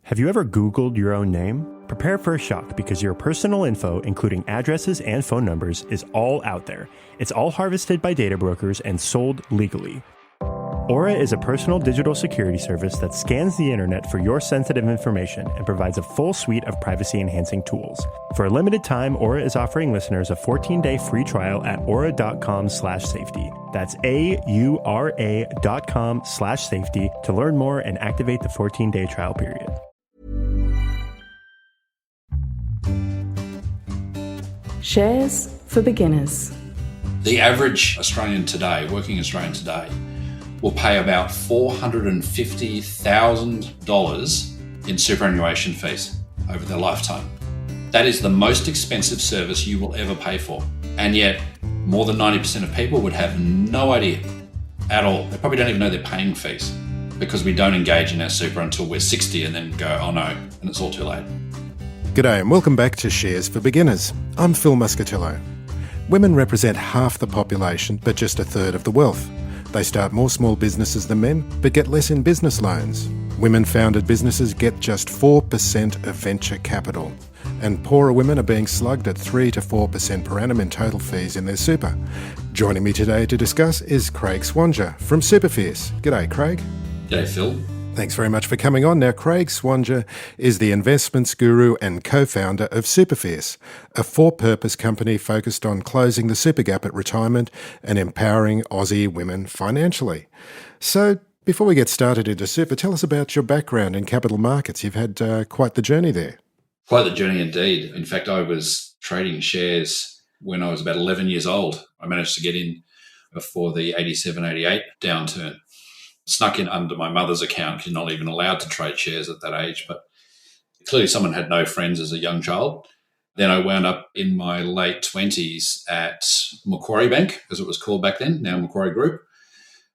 Have you ever Googled your own name? Prepare for a shock because your personal info, including addresses and phone numbers, is all out there. It's all harvested by data brokers and sold legally. Aura is a personal digital security service that scans the internet for your sensitive information and provides a full suite of privacy-enhancing tools. For a limited time, Aura is offering listeners a 14-day free trial at aura.com/safety. That's AURA.com/safety to learn more and activate the 14-day trial period. Shares for beginners. The average Australian today, working Australian today, will pay about $450,000 in superannuation fees over their lifetime. That is the most expensive service you will ever pay for. And yet, more than 90% of people would have no idea at all. They probably don't even know they're paying fees because we don't engage in our super until we're 60 and then go, oh no, and it's all too late. G'day and welcome back to Shares for Beginners. I'm Phil Muscatello. Women represent half the population, but just a third of the wealth. They start more small businesses than men, but get less in business loans. Women-founded businesses get just 4% of venture capital. And poorer women are being slugged at 3 to 4% per annum in total fees in their super. Joining me today to discuss is Craig Swanger from Superfierce. G'day, Craig. G'day, Phil. Thanks very much for coming on. Now, Craig Swanger is the investments guru and co-founder of Superfierce, a for-purpose company focused on closing the super gap at retirement and empowering Aussie women financially. So, before we get started into super, tell us about your background in capital markets. You've had quite the journey there. Quite the journey indeed. In fact, I was trading shares when I was about 11 years old. I managed to get in before the 87-88 downturn. Snuck in under my mother's account. You're not even allowed to trade shares at that age, but clearly someone had no friends as a young child. Then I wound up in my late 20s at Macquarie Bank, as it was called back then, now Macquarie Group.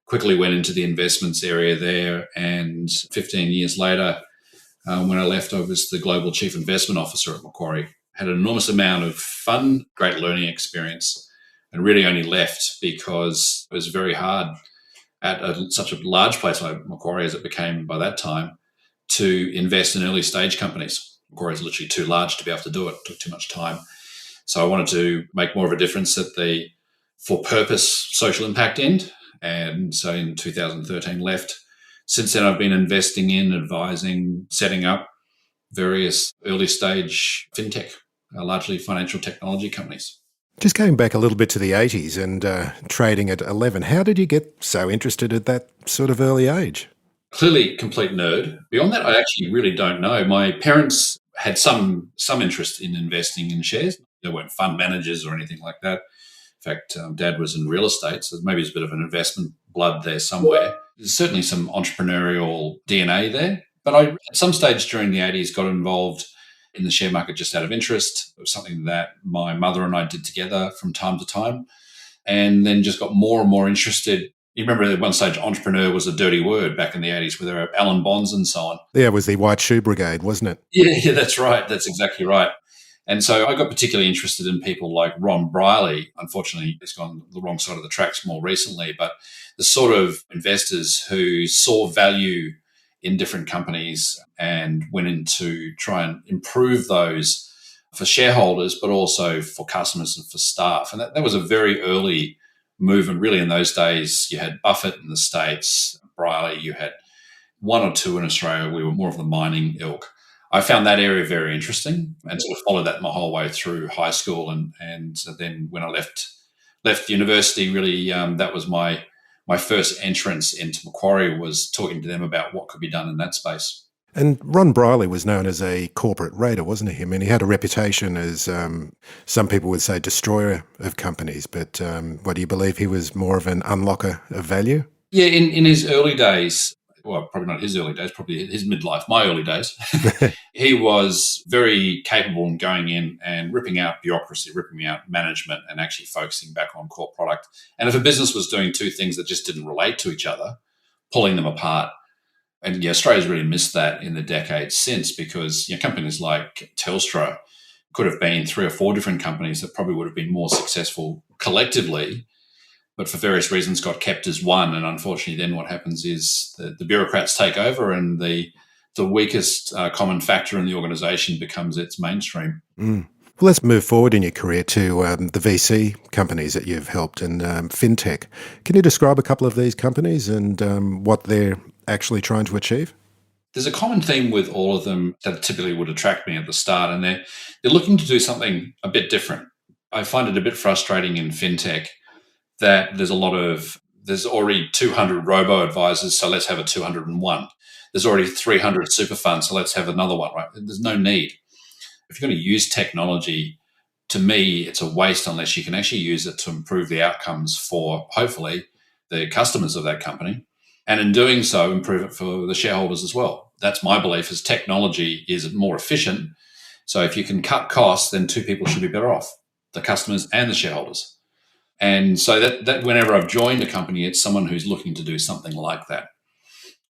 Quickly went into the investments area there, and 15 years later, when I left, I was the Global Chief Investment Officer at Macquarie. Had an enormous amount of fun, great learning experience, and really only left because it was very hard at such a large place like Macquarie as it became by that time, to invest in early stage companies. Macquarie is literally too large to be able to do it. It took too much time. So I wanted to make more of a difference at the for-purpose social impact end. And so in 2013 left. Since then, I've been investing in, advising, setting up various early stage fintech, largely financial technology companies. Just going back a little bit to the 80s and trading at 11, how did you get so interested at that sort of early age? Clearly, complete nerd. Beyond that, I actually really don't know. My parents had some interest in investing in shares. They weren't fund managers or anything like that. In fact, Dad was in real estate, so maybe there's a bit of an investment blood there somewhere. There's certainly some entrepreneurial DNA there. But I, at some stage during the 80s, got involved in the share market just out of interest. It was something that my mother and I did together from time to time, and then just got more and more interested. You remember at one stage, entrepreneur was a dirty word back in the 80s, where there were Alan Bonds and so on. Yeah, it was the White Shoe Brigade, wasn't it? Yeah, that's right. That's exactly right. And so I got particularly interested in people like Ron Briley. Unfortunately, he's gone the wrong side of the tracks more recently, but the sort of investors who saw value in different companies and went in to try and improve those for shareholders, but also for customers and for staff. And that was a very early movement. Really, in those days, you had Buffett in the States, Briley, you had one or two in Australia. We were more of the mining ilk. I found that area very interesting and sort of followed that my whole way through high school. And then when I left university, really, that was my first entrance into Macquarie, was talking to them about what could be done in that space. And Ron Briley was known as a corporate raider, wasn't he? I mean, he had a reputation as, some people would say, destroyer of companies. But what do you believe, he was more of an unlocker of value? Yeah, in his early days, well, probably not his early days, probably his midlife, my early days, he was very capable in going in and ripping out bureaucracy, ripping out management, and actually focusing back on core product. And if a business was doing two things that just didn't relate to each other, pulling them apart. And yeah, Australia's really missed that in the decades since, because companies like Telstra could have been 3 or 4 different companies that probably would have been more successful collectively, but for various reasons got kept as one. And unfortunately, then what happens is the bureaucrats take over and the the weakest common factor in the organisation becomes its mainstream. Mm. Well, let's move forward in your career to the VC companies that you've helped and fintech. Can you describe a couple of these companies and what they're actually trying to achieve? There's a common theme with all of them that typically would attract me at the start, and they're looking to do something a bit different. I find it a bit frustrating in fintech that there's already 200 robo-advisors, so let's have a 201. There's already 300 super funds, so let's have another one, right? There's no need. If you're going to use technology, to me, it's a waste unless you can actually use it to improve the outcomes for, hopefully, the customers of that company. And in doing so, improve it for the shareholders as well. That's my belief, is technology is more efficient. So if you can cut costs, then two people should be better off, the customers and the shareholders. And so that whenever I've joined a company, it's someone who's looking to do something like that.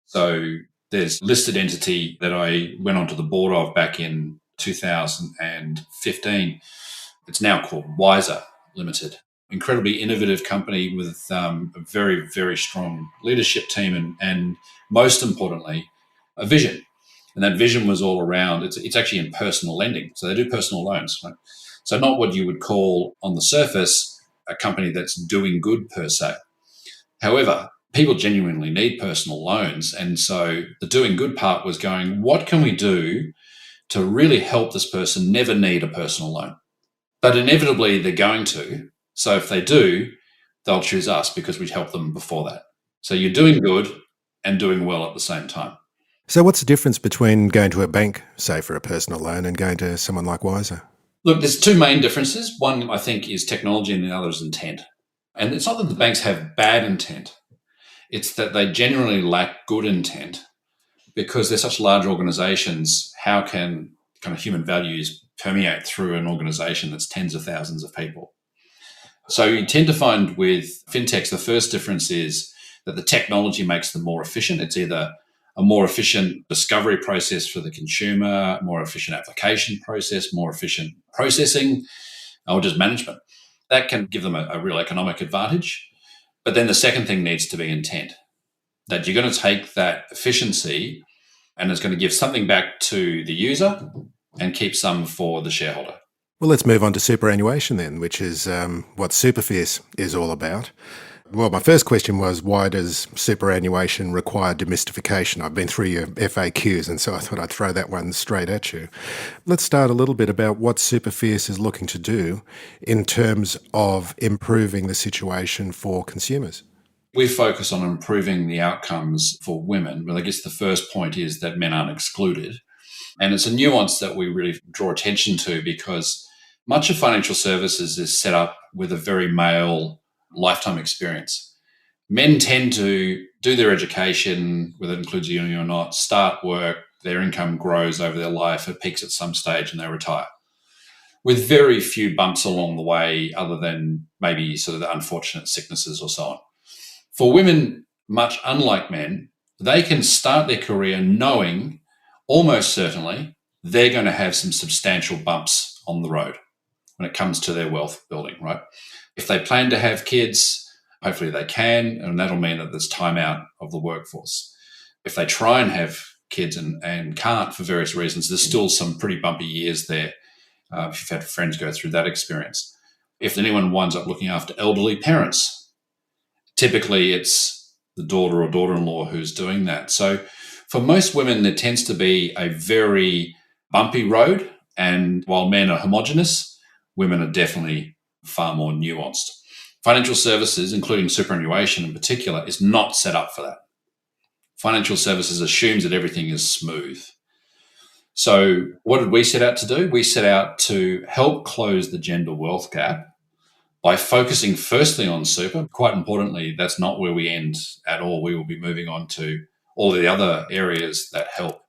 So there's a listed entity that I went onto the board of back in 2015. It's now called Wiser Limited. Incredibly innovative company with a very, very strong leadership team and most importantly, a vision. And that vision was all around, it's actually in personal lending. So they do personal loans. Right? So not what you would call on the surface a company that's doing good per se. However, people genuinely need personal loans. And so the doing good part was going, what can we do to really help this person never need a personal loan? But inevitably they're going to. So if they do, they'll choose us because we helped them before that. So you're doing good and doing well at the same time. So what's the difference between going to a bank, say, for a personal loan and going to someone like Wiser? Look, there's two main differences. One, I think, is technology and the other is intent. And it's not that the banks have bad intent. It's that they generally lack good intent because they're such large organizations. How can kind of human values permeate through an organization that's tens of thousands of people? So you tend to find with fintechs, the first difference is that the technology makes them more efficient. It's either a more efficient discovery process for the consumer, more efficient application process, more efficient processing, or just management. That can give them a real economic advantage. But then the second thing needs to be intent, that you're going to take that efficiency and it's going to give something back to the user and keep some for the shareholder. Well, let's move on to superannuation then, which is what Superfierce is all about. Well, my first question was, why does superannuation require demystification? I've been through your FAQs, and so I thought I'd throw that one straight at you. Let's start a little bit about what Superfierce is looking to do in terms of improving the situation for consumers. We focus on improving the outcomes for women, but I guess the first point is that men aren't excluded. And it's a nuance that we really draw attention to because much of financial services is set up with a very male lifetime experience. Men tend to do their education, whether it includes uni or not, start work, their income grows over their life, it peaks at some stage and they retire, with very few bumps along the way other than maybe sort of the unfortunate sicknesses or so on. For women, much unlike men, they can start their career knowing almost certainly they're going to have some substantial bumps on the road when it comes to their wealth building, right? If they plan to have kids, hopefully they can, and that'll mean that there's time out of the workforce. If they try and have kids and can't for various reasons, there's still some pretty bumpy years there if you've had friends go through that experience. If anyone winds up looking after elderly parents, typically it's the daughter or daughter-in-law who's doing that. So for most women, there tends to be a very bumpy road, and while men are homogenous, women are definitely far more nuanced. Financial services, including superannuation in particular, is not set up for that. Financial services assumes that everything is smooth. So what did we set out to do? We set out to help close the gender wealth gap by focusing firstly on super. Quite importantly, that's not where we end at all. We will be moving on to all of the other areas that help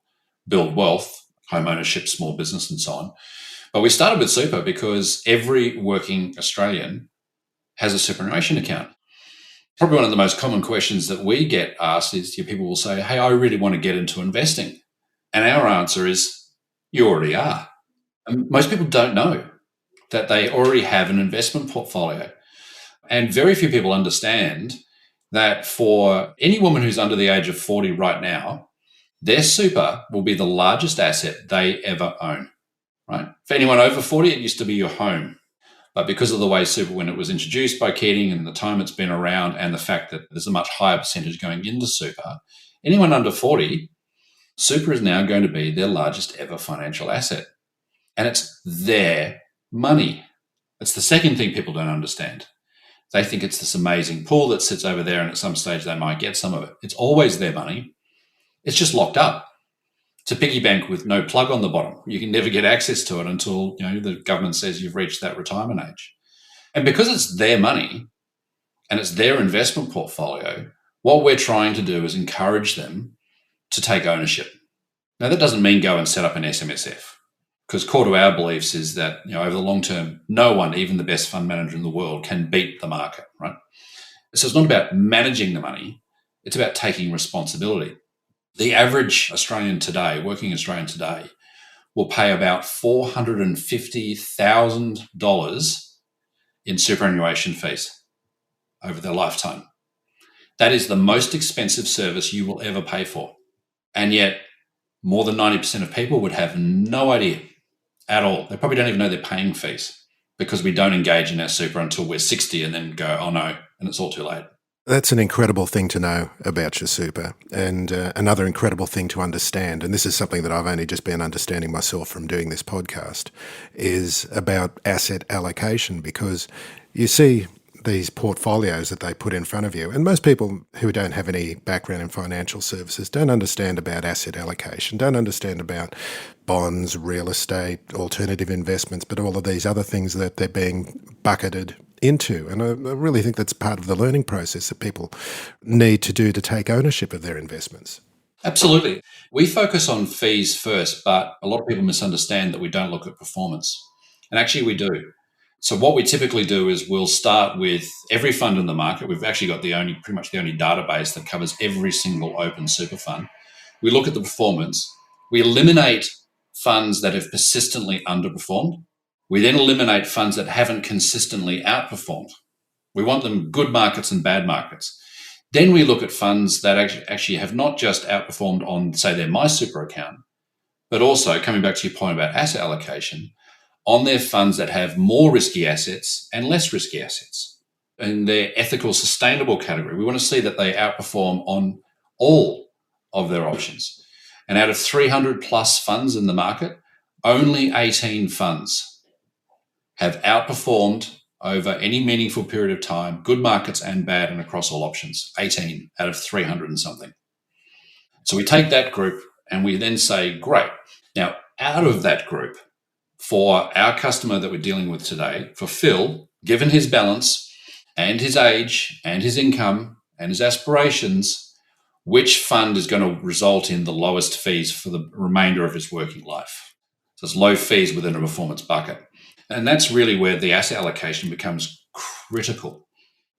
build wealth, home ownership, small business, and so on. But we started with super because every working Australian has a superannuation account. Probably one of the most common questions that we get asked is people will say, hey, I really want to get into investing. And our answer is, you already are. And most people don't know that they already have an investment portfolio. And very few people understand that for any woman who's under the age of 40 right now, their super will be the largest asset they ever own, right? For anyone over 40, it used to be your home. But because of the way super, when it was introduced by Keating and the time it's been around and the fact that there's a much higher percentage going into super, anyone under 40, super is now going to be their largest ever financial asset. And it's their money. It's the second thing people don't understand. They think it's this amazing pool that sits over there and at some stage they might get some of it. It's always their money. It's just locked up. It's a piggy bank with no plug on the bottom. You can never get access to it until the government says you've reached that retirement age. And because it's their money and it's their investment portfolio, what we're trying to do is encourage them to take ownership. Now, that doesn't mean go and set up an SMSF, because core to our beliefs is that over the long term, no one, even the best fund manager in the world, can beat the market, right? So it's not about managing the money. It's about taking responsibility. The average Australian today, working Australian today, will pay about $450,000 in superannuation fees over their lifetime. That is the most expensive service you will ever pay for. And yet, more than 90% of people would have no idea at all. They probably don't even know they're paying fees because we don't engage in our super until we're 60 and then go, oh no, and it's all too late. That's an incredible thing to know about your super, and another incredible thing to understand, and this is something that I've only just been understanding myself from doing this podcast, is about asset allocation, because you see these portfolios that they put in front of you, and most people who don't have any background in financial services don't understand about asset allocation, don't understand about bonds, real estate, alternative investments, but all of these other things that they're being bucketed into. And I really think that's part of the learning process that people need to do to take ownership of their investments. Absolutely. We focus on fees first, but a lot of people misunderstand that we don't look at performance. And actually we do. So what we typically do is we'll start with every fund in the market. We've actually got pretty much the only database that covers every single open super fund. We look at the performance. We eliminate funds that have persistently underperformed. We then eliminate funds that haven't consistently outperformed. We want them good markets and bad markets. Then we look at funds that actually have not just outperformed on, say, their My Super account, but also, coming back to your point about asset allocation, on their funds that have more risky assets and less risky assets. In their ethical, sustainable category, we want to see that they outperform on all of their options. And out of 300 plus funds in the market, only 18 funds have outperformed over any meaningful period of time, good markets and bad, and across all options. 18 out of 300 and something. So we take that group and we then say, great. Now, out of that group, for our customer that we're dealing with today, for Phil, given his balance and his age and his income and his aspirations, which fund is going to result in the lowest fees for the remainder of his working life? So it's low fees within a performance bucket. And that's really where the asset allocation becomes critical,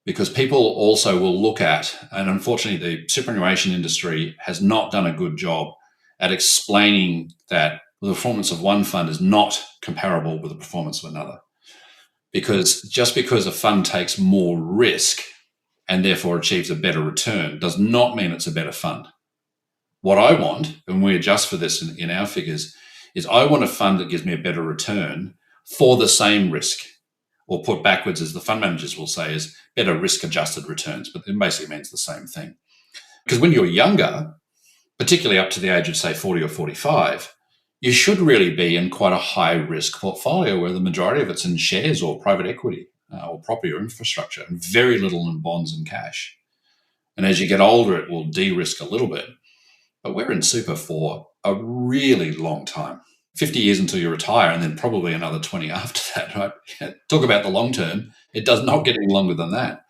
because people also will look at, and unfortunately the superannuation industry has not done a good job at explaining that the performance of one fund is not comparable with the performance of another. Because just because a fund takes more risk and therefore achieves a better return does not mean it's a better fund. What I want, and we adjust for this in our figures, is I want a fund that gives me a better return for the same risk, or put backwards, as the fund managers will say, is better risk-adjusted returns, but it basically means the same thing. Because when you're younger, particularly up to the age of, say, 40 or 45, you should really be in quite a high-risk portfolio where the majority of it's in shares or private equity or property or infrastructure, and very little in bonds and cash. And as you get older, it will de-risk a little bit. But we're in super for a really long time. 50 years until you retire, and then probably another 20 after that, right? Talk about the long term. It does not get any longer than that.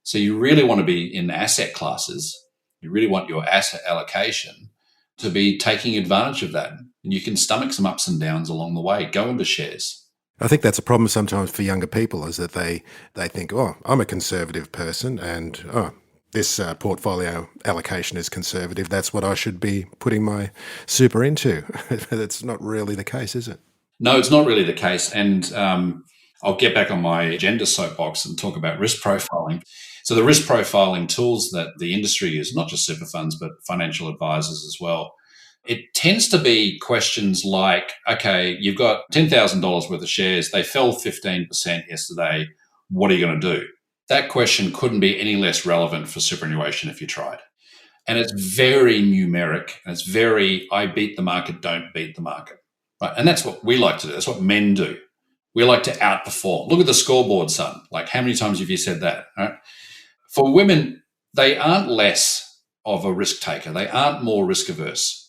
So you really want to be in asset classes. You really want your asset allocation to be taking advantage of that. And you can stomach some ups and downs along the way. Go into shares. I think that's a problem sometimes for younger people, is that they think, oh, I'm a conservative person and, this portfolio allocation is conservative. That's what I should be putting my super into. That's not really the case, is it? No, it's not really the case. And I'll get back on my gender soapbox and talk about risk profiling. So the risk profiling tools that the industry uses, not just super funds, but financial advisors as well, It tends to be questions like, okay, you've got $10,000 worth of shares. They fell 15% yesterday. What are you going to do? That question couldn't be any less relevant for superannuation if you tried. And it's very numeric. And it's very, I beat the market, don't beat the market. Right? And that's what we like to do. That's what men do. We like to outperform. Look at the scoreboard, son. Like, how many times have you said that? Right? For women, they aren't less of a risk taker. They aren't more risk averse.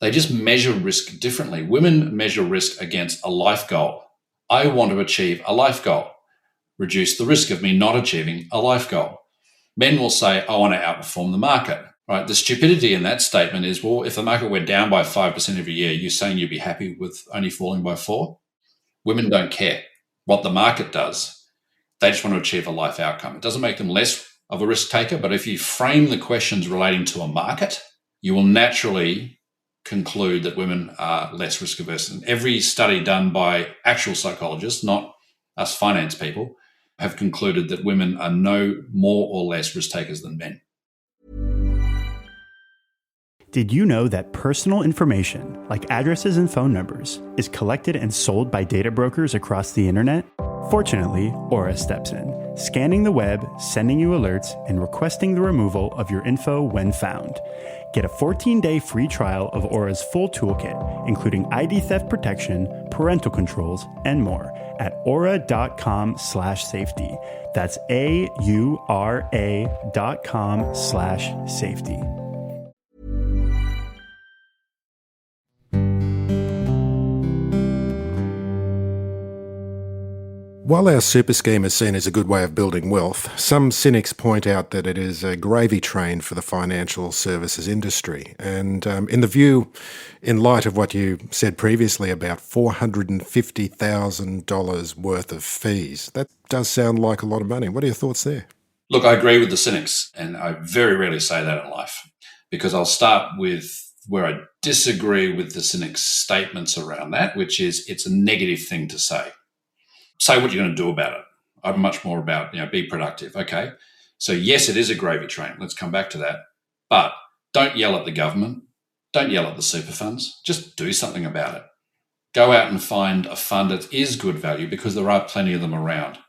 They just measure risk differently. Women measure risk against a life goal. I want to achieve a life goal. Reduce the risk of me not achieving a life goal. Men will say, I want to outperform the market. Right? The stupidity in that statement is, well, if the market went down by 5% every year, you're saying you'd be happy with only falling by 4%? Women don't care what the market does. They just want to achieve a life outcome. It doesn't make them less of a risk taker, but if you frame the questions relating to a market, you will naturally conclude that women are less risk averse. And every study done by actual psychologists, not us finance people, have concluded that women are no more or less risk takers than men. Did you know that personal information, like addresses and phone numbers, is collected and sold by data brokers across the internet? Fortunately, Aura steps in, scanning the web, sending you alerts, and requesting the removal of your info when found. Get a 14-day free trial of Aura's full toolkit, including ID theft protection, parental controls, and more at aura.com/safety. That's AURA.com/safety. While our super scheme is seen as a good way of building wealth, some cynics point out that it is a gravy train for the financial services industry. And in light of what you said previously about $450,000 worth of fees, that does sound like a lot of money. What are your thoughts there? Look, I agree with the cynics, and I very rarely say that in life, because I'll start with where I disagree with the cynics' statements around that, which is it's a negative thing to say. Say what you're going to do about it. I'm much more about, be productive. Okay. So yes, it is a gravy train. Let's come back to that. But don't yell at the government. Don't yell at the super funds. Just do something about it. Go out and find a fund that is good value, because there are plenty of them around.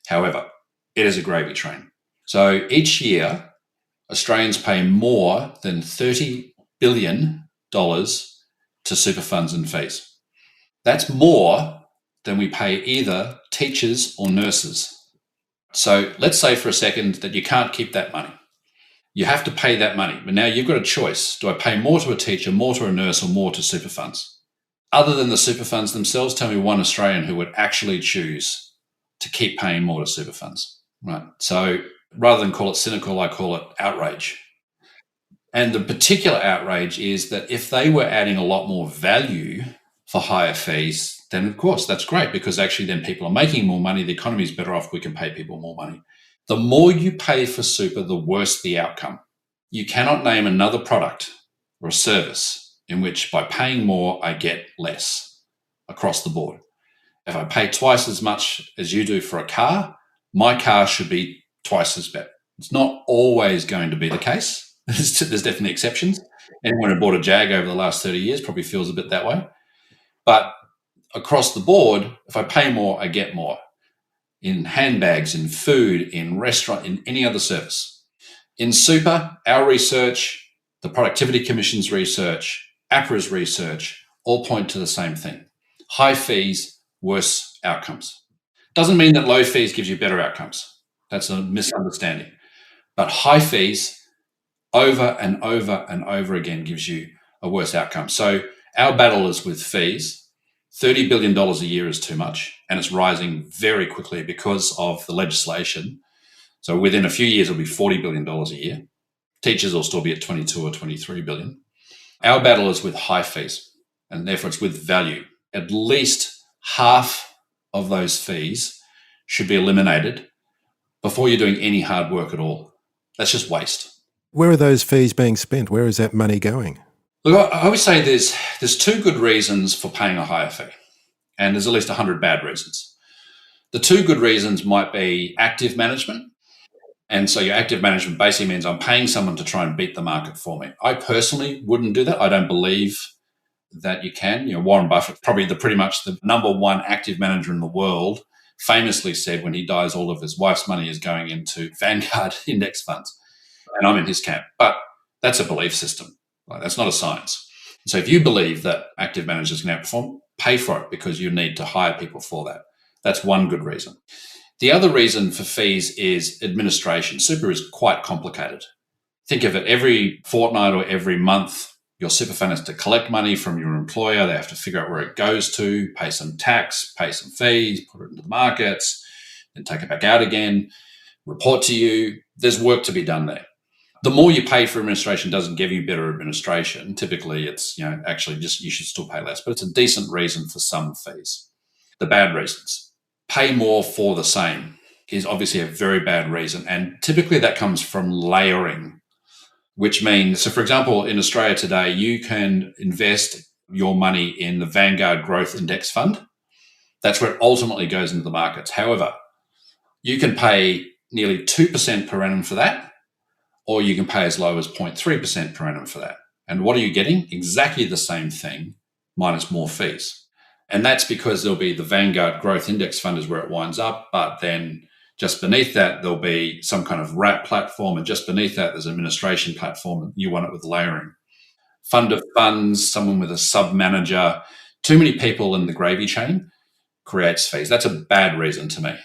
However, it is a gravy train. So each year, Australians pay more than $30 billion to super funds and fees. That's more than we pay either teachers or nurses. So let's say for a second that you can't keep that money. You have to pay that money. But now you've got a choice. Do I pay more to a teacher, more to a nurse, or more to super funds? Other than the super funds themselves, tell me one Australian who would actually choose to keep paying more to super funds. Right. So rather than call it cynical, I call it outrage. And the particular outrage is that if they were adding a lot more value for higher fees, then of course that's great, because actually then people are making more money, the economy is better off, we can pay people more money. The more you pay for super, the worse the outcome. You cannot name another product or a service in which by paying more, I get less across the board. If I pay twice as much as you do for a car, my car should be twice as better. It's not always going to be the case. There's definitely exceptions. Anyone who bought a Jag over the last 30 years probably feels a bit that way. But across the board, if I pay more, I get more. In handbags, in food, in restaurant, in any other service. In super, our research, the Productivity Commission's research, APRA's research, all point to the same thing. High fees, worse outcomes. Doesn't mean that low fees gives you better outcomes. That's a misunderstanding. But high fees over and over and over again gives you a worse outcome. So our battle is with fees. $30 billion a year is too much, and it's rising very quickly because of the legislation. So within a few years, it'll be $40 billion a year. Teachers will still be at 22 or 23 billion. Our battle is with high fees, and therefore it's with value. At least half of those fees should be eliminated before you're doing any hard work at all. That's just waste. Where are those fees being spent? Where is that money going? Look, I would say there's two good reasons for paying a higher fee, and there's at least 100 bad reasons. The two good reasons might be active management And so your active management basically means I'm paying someone to try and beat the market for me. I personally wouldn't do that. I don't believe that you can. Warren Buffett, probably pretty much the number one active manager in the world, famously said when he dies, all of his wife's money is going into Vanguard index funds. And I'm in his camp. But that's a belief system. That's not a science. So if you believe that active managers can outperform, pay for it because you need to hire people for that. That's one good reason. The other reason for fees is administration. Super is quite complicated. Think of it, every fortnight or every month, your super fund has to collect money from your employer. They have to figure out where it goes to, pay some tax, pay some fees, put it into the markets, then take it back out again, report to you. There's work to be done there. The more you pay for administration doesn't give you better administration. Typically, it's actually just you should still pay less, but it's a decent reason for some fees. The bad reasons. Pay more for the same is obviously a very bad reason. And typically that comes from layering, which means, so for example, in Australia today, you can invest your money in the Vanguard Growth Index Fund. That's where it ultimately goes into the markets. However, you can pay nearly 2% per annum for that, or you can pay as low as 0.3% per annum for that. And what are you getting? Exactly the same thing, minus more fees. And that's because there'll be the Vanguard Growth Index Fund is where it winds up, but then just beneath that, there'll be some kind of wrap platform, and just beneath that, there's an administration platform, and you want it with layering. Fund of funds, someone with a sub-manager, too many people in the gravy chain creates fees. That's a bad reason to me.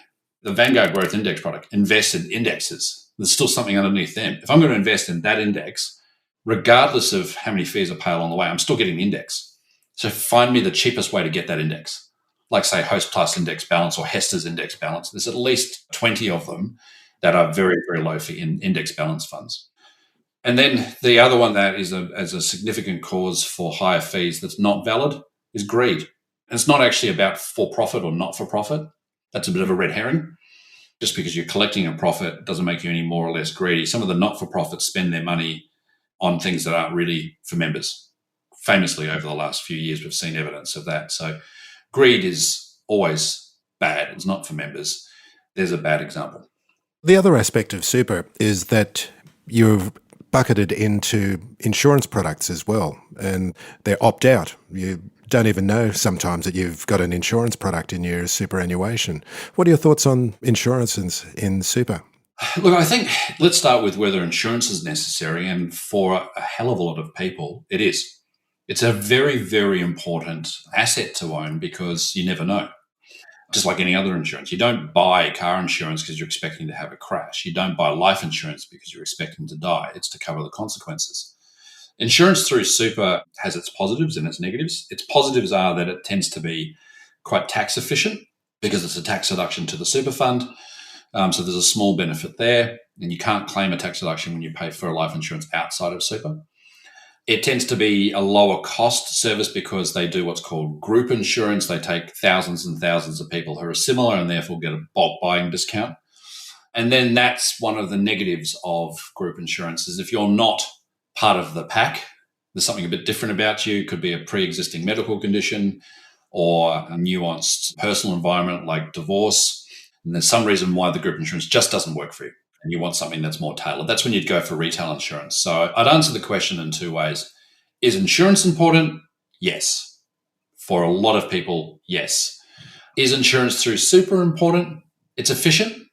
The Vanguard Growth Index product invests in indexes. There's still something underneath them. If I'm going to invest in that index, regardless of how many fees I pay along the way, I'm still getting the index. So find me the cheapest way to get that index. Like say Host Plus Index Balance or Hester's Index Balance. There's at least 20 of them that are very, very low fee in index balance funds. And then the other one that is as a significant cause for higher fees that's not valid is greed. And it's not actually about for-profit or not-for-profit. That's a bit of a red herring. Just because you're collecting a profit doesn't make you any more or less greedy. Some of the not-for-profits spend their money on things that aren't really for members. Famously, over the last few years, we've seen evidence of that. So greed is always bad. It's not for members. There's a bad example. The other aspect of super is that you've bucketed into insurance products as well, and they're opt-out. You don't even know sometimes that you've got an insurance product in your superannuation. What are your thoughts on insurance in super? Look, I think let's start with whether insurance is necessary, and for a hell of a lot of people, it is. It's a very, very important asset to own because you never know. Just like any other insurance. You don't buy car insurance because you're expecting to have a crash. You don't buy life insurance because you're expecting to die. It's to cover the consequences. Insurance through super has its positives and its negatives. Its positives are that it tends to be quite tax efficient because it's a tax deduction to the super fund. So there's a small benefit there. And you can't claim a tax deduction when you pay for a life insurance outside of super. It tends to be a lower cost service because they do what's called group insurance. They take thousands and thousands of people who are similar and therefore get a bulk buying discount. And then that's one of the negatives of group insurance is if you're not part of the pack, there's something a bit different about you. It could be a pre-existing medical condition or a nuanced personal environment like divorce. And there's some reason why the group insurance just doesn't work for you. And you want something that's more tailored. That's when you'd go for retail insurance. So I'd answer the question in two ways. Is insurance important? Yes. For a lot of people, yes. Is insurance through super important? It's efficient.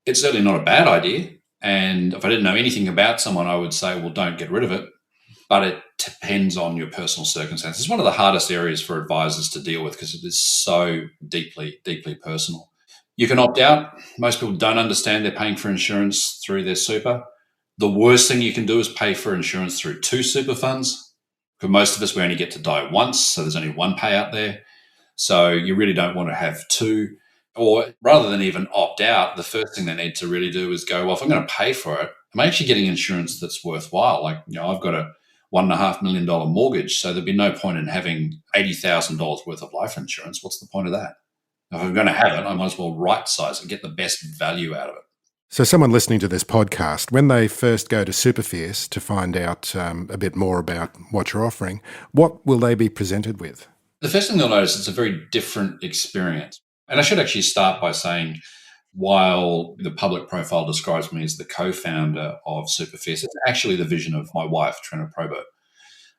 It's certainly not a bad idea. And if I didn't know anything about someone, I would say, well, don't get rid of it. But it depends on your personal circumstances. It's one of the hardest areas for advisors to deal with because it is so deeply, deeply personal. You can opt out. Most people don't understand they're paying for insurance through their super. The worst thing you can do is pay for insurance through two super funds. For most of us, we only get to die once, so there's only one payout there. So you really don't want to have two. Or rather than even opt out, the first thing they need to really do is go, well, if I'm going to pay for it, I'm actually getting insurance that's worthwhile. Like, I've got a $1.5 million mortgage, so there'd be no point in having $80,000 worth of life insurance. What's the point of that? If I'm going to have it, I might as well right-size and get the best value out of it. So someone listening to this podcast, when they first go to Superfierce to find out a bit more about what you're offering, what will they be presented with? The first thing they'll notice is it's a very different experience. And I should actually start by saying while the public profile describes me as the co-founder of Superfist, it's actually the vision of my wife, Trina Probert.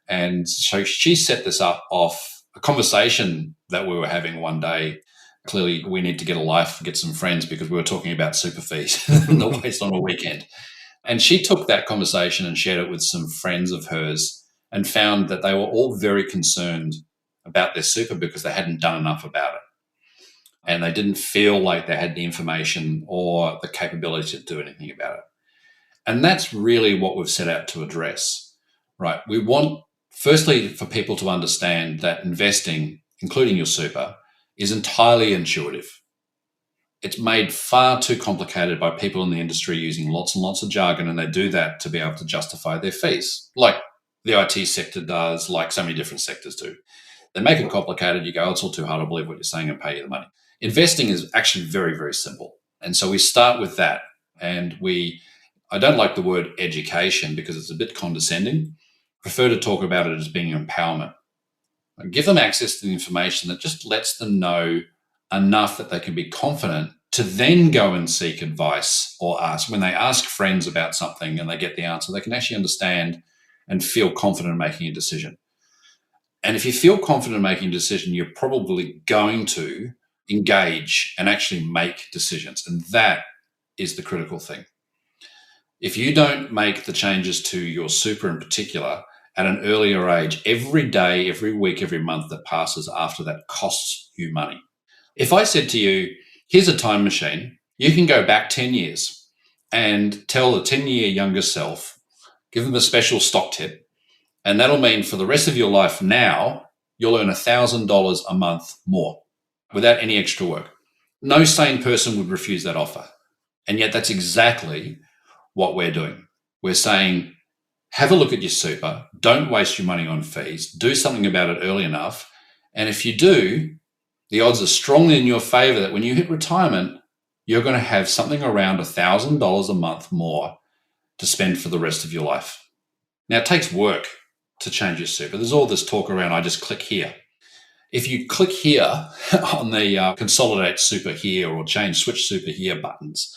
And so she set this up off a conversation that we were having one day. Clearly, we need to get a life, get some friends, because we were talking about super fees and the waste on a weekend. And she took that conversation and shared it with some friends of hers and found that they were all very concerned about their super because they hadn't done enough about it. And they didn't feel like they had the information or the capability to do anything about it. And that's really what we've set out to address, right? We want, firstly, for people to understand that investing, including your super, is entirely intuitive. It's made far too complicated by people in the industry using lots and lots of jargon, and they do that to be able to justify their fees, like the IT sector does, like so many different sectors do. They make it complicated. You go, oh, it's all too hard to believe what you're saying, and pay you the money. Investing is actually very, very simple. And so we start with that. And I don't like the word education because it's a bit condescending. I prefer to talk about it as being empowerment. Give them access to the information that just lets them know enough that they can be confident to then go and seek advice or ask. When they ask friends about something and they get the answer, they can actually understand and feel confident in making a decision. And if you feel confident in making a decision, you're probably going to engage and actually make decisions. And that is the critical thing. If you don't make the changes to your super in particular at an earlier age, every day, every week, every month that passes after that costs you money. If I said to you, here's a time machine, you can go back 10 years and tell the 10-year younger self, give them a special stock tip, and that'll mean for the rest of your life now, you'll earn $1,000 a month more without any extra work. No sane person would refuse that offer. And yet that's exactly what we're doing. We're saying, have a look at your super, don't waste your money on fees, do something about it early enough. And if you do, the odds are strongly in your favor that when you hit retirement, you're going to have something around $1,000 a month more to spend for the rest of your life. Now, it takes work to change your super. There's all this talk around, I just click here. If you click here on the consolidate super here or switch super here buttons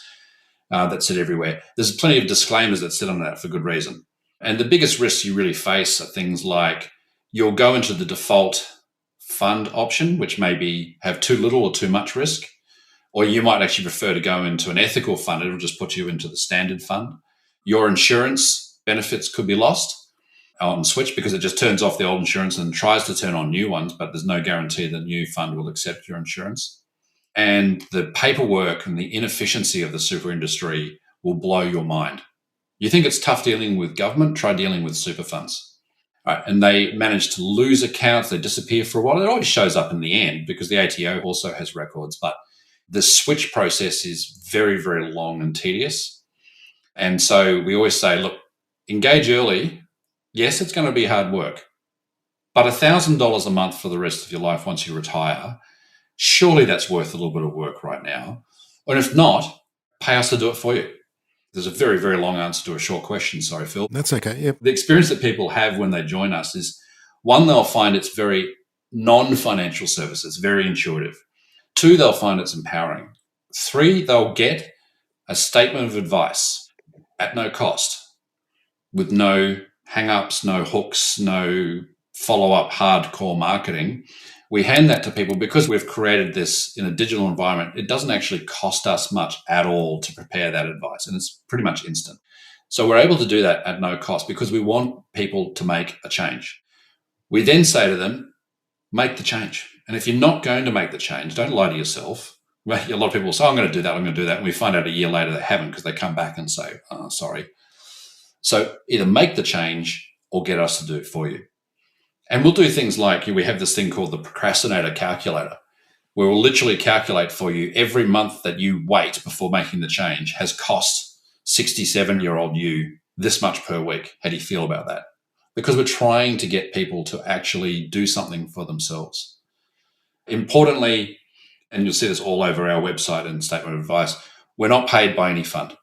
that sit everywhere, there's plenty of disclaimers that sit on that for good reason. And the biggest risks you really face are things like you'll go into the default fund option, which maybe have too little or too much risk, or you might actually prefer to go into an ethical fund. It'll just put you into the standard fund. Your insurance benefits could be lost on switch because it just turns off the old insurance and tries to turn on new ones, but there's no guarantee the new fund will accept your insurance. And the paperwork and the inefficiency of the super industry will blow your mind. You think it's tough dealing with government? Try dealing with super funds. Right, and they manage to lose accounts, they disappear for a while. It always shows up in the end because the ATO also has records, but the switch process is very, very long and tedious. And so we always say, look, engage early. Yes, it's going to be hard work, but $1,000 a month for the rest of your life once you retire, surely that's worth a little bit of work right now. And if not, pay us to do it for you. There's a very, very long answer to a short question. Sorry, Phil. That's okay. Yep. The experience that people have when they join us is, one, they'll find it's very non-financial services, very intuitive. Two, they'll find it's empowering. Three, they'll get a statement of advice at no cost with no hang-ups, no hooks, no follow-up hardcore marketing. We hand that to people because we've created this in a digital environment. It doesn't actually cost us much at all to prepare that advice, and it's pretty much instant. So we're able to do that at no cost because we want people to make a change. We then say to them, make the change. And if you're not going to make the change, don't lie to yourself. Well, a lot of people will say, I'm going to do that, I'm going to do that. And we find out a year later they haven't because they come back and say, oh, sorry. So either make the change or get us to do it for you. And we'll do things like, we have this thing called the procrastinator calculator, where we'll literally calculate for you every month that you wait before making the change has cost 67-year-old you this much per week. How do you feel about that? Because we're trying to get people to actually do something for themselves. Importantly, and you'll see this all over our website and statement of advice, we're not paid by any fund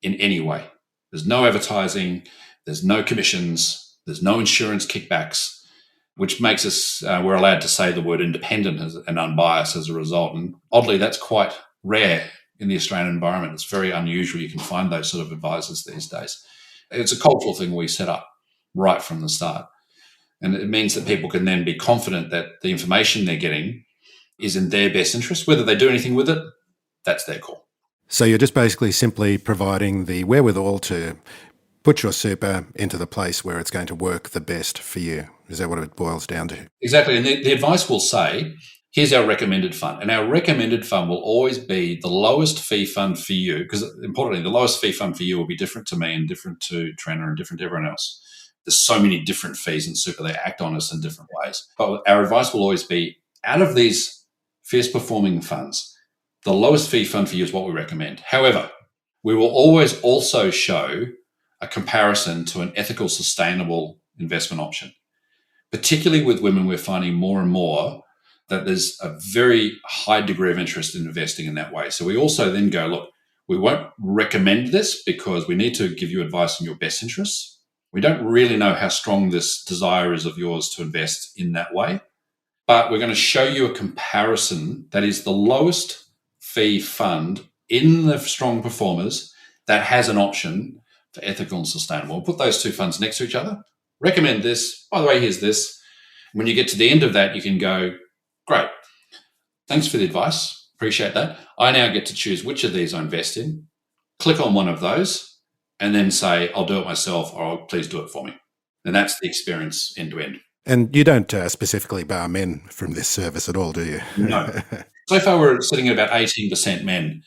in any way. There's no advertising, there's no commissions, there's no insurance kickbacks, which makes us, we're allowed to say the word independent and unbiased as a result. And oddly, that's quite rare in the Australian environment. It's very unusual. You can find those sort of advisors these days. It's a cultural thing we set up right from the start. And it means that people can then be confident that the information they're getting is in their best interest. Whether they do anything with it, that's their call. So you're just basically simply providing the wherewithal to put your super into the place where it's going to work the best for you. Is that what it boils down to? Exactly. And the advice will say, here's our recommended fund. And our recommended fund will always be the lowest fee fund for you, because importantly, the lowest fee fund for you will be different to me and different to Trina and different to everyone else. There's so many different fees in super, they act on us in different ways. But our advice will always be, out of these fierce performing funds, the lowest fee fund for you is what we recommend. However, we will always also show a comparison to an ethical, sustainable investment option. Particularly with women, we're finding more and more that there's a very high degree of interest in investing in that way. So we also then go, look, we won't recommend this because we need to give you advice in your best interests. We don't really know how strong this desire is of yours to invest in that way, but we're going to show you a comparison that is the lowest fee fund in the strong performers that has an option for ethical and sustainable. We'll put those two funds next to each other. Recommend this. By the way, here's this. When you get to the end of that, you can go, great. Thanks for the advice. Appreciate that. I now get to choose which of these I invest in. Click on one of those and then say, I'll do it myself, or please do it for me. And that's the experience end to end. And you don't specifically bar men from this service at all, do you? No. So far, we're sitting at about 18% men.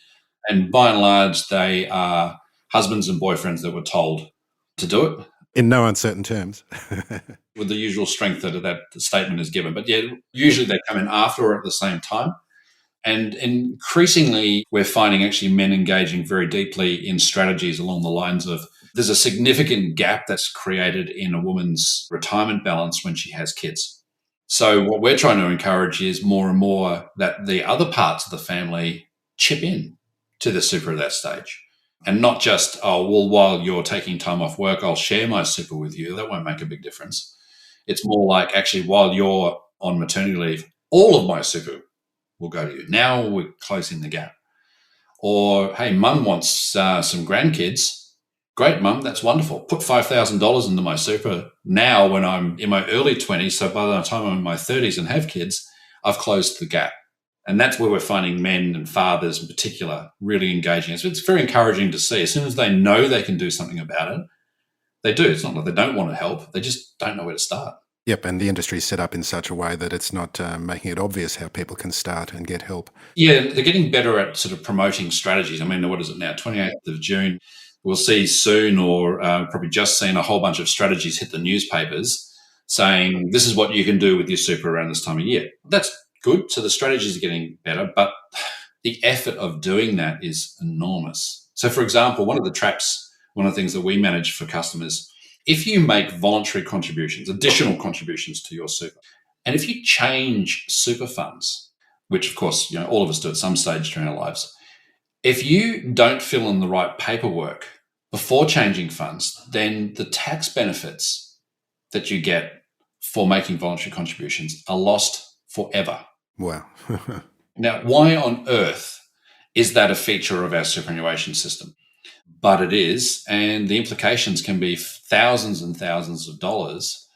And by and large, they are husbands and boyfriends that were told to do it. In no uncertain terms. With the usual strength that statement is given. But yeah, usually they come in after or at the same time. And increasingly, we're finding actually men engaging very deeply in strategies along the lines of, there's a significant gap that's created in a woman's retirement balance when she has kids. So what we're trying to encourage is more and more that the other parts of the family chip in to the super at that stage. And not just, oh, well, while you're taking time off work, I'll share my super with you. That won't make a big difference. It's more like, actually, while you're on maternity leave, all of my super will go to you. Now we're closing the gap. Or, hey, mum wants some grandkids. Great, mum, that's wonderful. Put $5,000 into my super now when I'm in my early 20s. So by the time I'm in my 30s and have kids, I've closed the gap. And that's where we're finding men and fathers in particular really engaging. So it's very encouraging to see. As soon as they know they can do something about it, they do. It's not like they don't want to help. They just don't know where to start. Yep, and the industry's set up in such a way that it's not making it obvious how people can start and get help. Yeah, they're getting better at sort of promoting strategies. I mean, what is it now? 28th of June. We'll see soon, or probably just seen, a whole bunch of strategies hit the newspapers saying this is what you can do with your super around this time of year. That's good. So the strategies are getting better, but the effort of doing that is enormous. So, for example, one of the things that we manage for customers, if you make voluntary contributions, additional contributions to your super, and if you change super funds, which of course, all of us do at some stage during our lives, if you don't fill in the right paperwork before changing funds, then the tax benefits that you get for making voluntary contributions are lost forever. Wow. Now, why on earth is that a feature of our superannuation system? But it is, and the implications can be thousands and thousands of dollars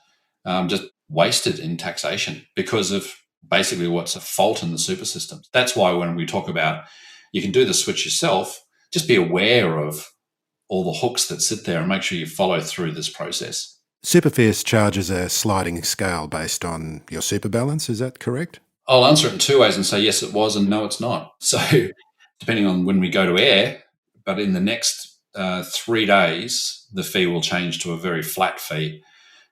just wasted in taxation because of basically what's a fault in the super system. That's why when we talk about you can do the switch yourself, just be aware of all the hooks that sit there and make sure you follow through this process. Superfierce charges a sliding scale based on your super balance, is that correct? I'll answer it in two ways and say yes, it was, and no, it's not. So depending on when we go to air, but in the next 3 days, the fee will change to a very flat fee.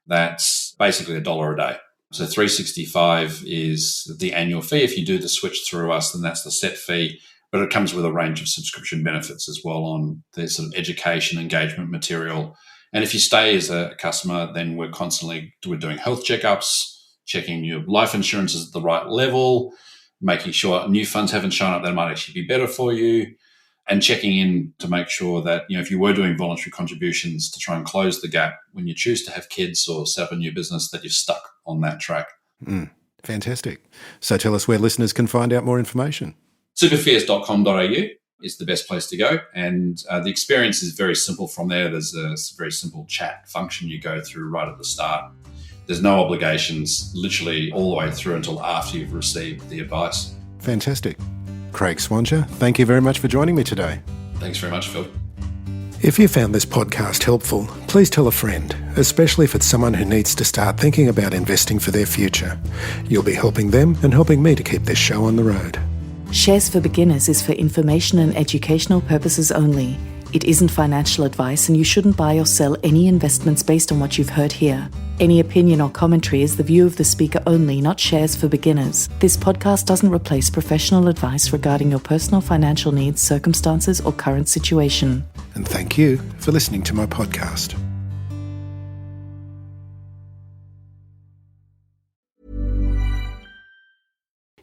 That's basically $1 a day. So $365 is the annual fee. If you do the switch through us, then that's the set fee. But it comes with a range of subscription benefits as well on the sort of education, engagement material. And if you stay as a customer, then we're doing health checkups, checking your life insurance is at the right level, making sure new funds haven't shown up that might actually be better for you, and checking in to make sure that, if you were doing voluntary contributions to try and close the gap when you choose to have kids or set up a new business, that you're stuck on that track. Fantastic. So tell us where listeners can find out more information. Superfierce.com.au. is the best place to go. And the experience is very simple from there. There's a very simple chat function you go through right at the start. There's no obligations literally all the way through until after you've received the advice. Fantastic. Craig Swanger, thank you very much for joining me today. Thanks very much, Phil. If you found this podcast helpful, please tell a friend, especially if it's someone who needs to start thinking about investing for their future. You'll be helping them and helping me to keep this show on the road. Shares for Beginners is for information and educational purposes only. It isn't financial advice, and you shouldn't buy or sell any investments based on what you've heard here. Any opinion or commentary is the view of the speaker only, not Shares for Beginners. This podcast doesn't replace professional advice regarding your personal financial needs, circumstances, or current situation. And thank you for listening to my podcast.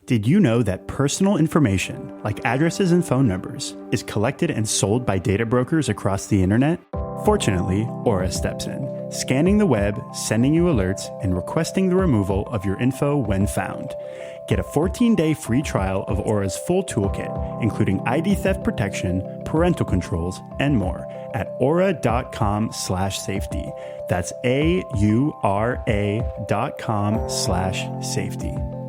Did you know that personal information, like addresses and phone numbers, is collected and sold by data brokers across the internet? Fortunately, Aura steps in, scanning the web, sending you alerts, and requesting the removal of your info when found. Get a 14-day free trial of Aura's full toolkit, including ID theft protection, parental controls, and more at aura.com/safety. That's AURA.com/safety.